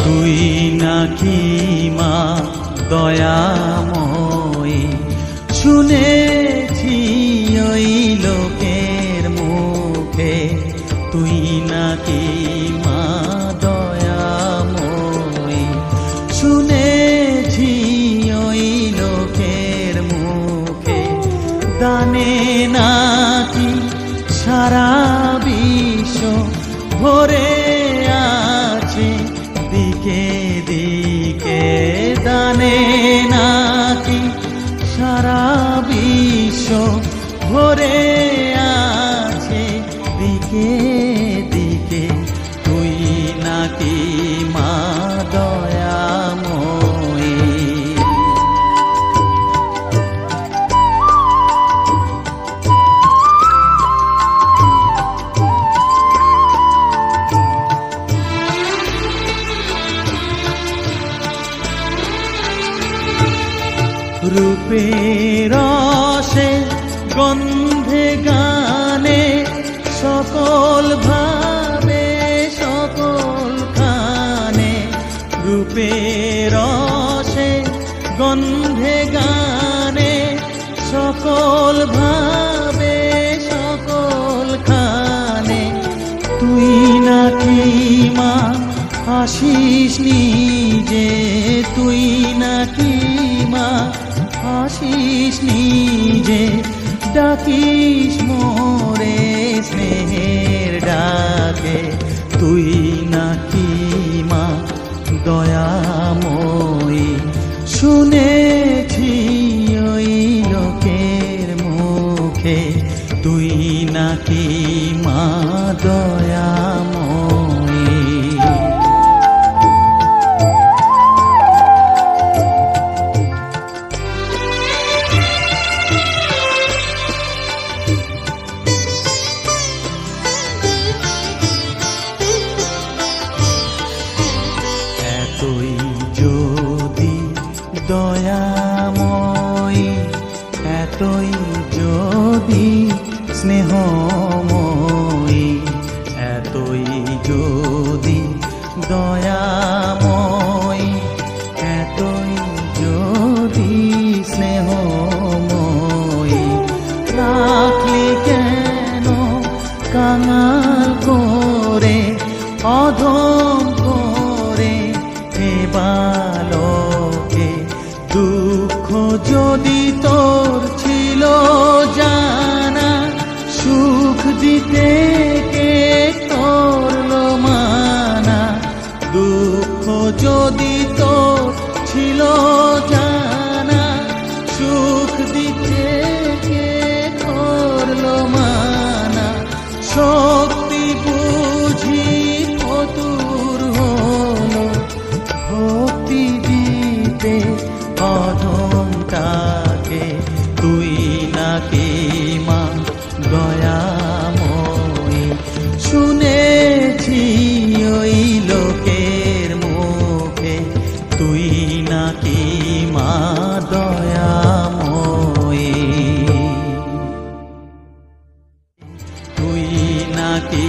তুই নাকি মা দয়াময়ী। শুনেছি ওই লোকের মুখে তুই নাকি মা দয়াময়ী। শুনেছি ওই লোকের মুখে দানে নাকি সারা বিশ্ব ভরে আছে দিকে দিকে। দানে নাকি সারা বিশ্ব ভরে আছে দিকে দিকে। তুই নাকি মা দয়াময়ী। রূপের রসে গন্ধে গানে সকল ভাবে সকল খানে। রূপের রসে গন্ধে গানে সকল ভাবে সকল খানে। তুই নাকি মা আসিস নিজে। তুই নাকি মা আসিস নিজে। ডাকিস মোরে স্নেহের ডাকে। তুই নাকি মা দয়াময়ী। শুনেছি ওই লোকের মুখে তুই নাকি মা দয়াময়ী। এতই যদি দয়াময়ী, এতই যদি স্নেহময়ী, এতই যদি দয়াময়ী, এতই যদি স্নেহময়ী। রাখলি কেন কাঙাল করে অধম করে এ বালকে। দুঃখ যদি তোর ছিল জানা, সুখ দিতে কে করলো মানা। দুঃখ যদি তোর ছিল জানা, সুখ দিতে কে করলো মানা। শক্তি বুঝি ফতুর হলো ভক্তি দিতে অধমটাকে। তুই নাকি মা দয়াময়ী। শুনেছি ওই লোকের মুখে তুই নাকি মা দয়াময়ী। তুই নাকি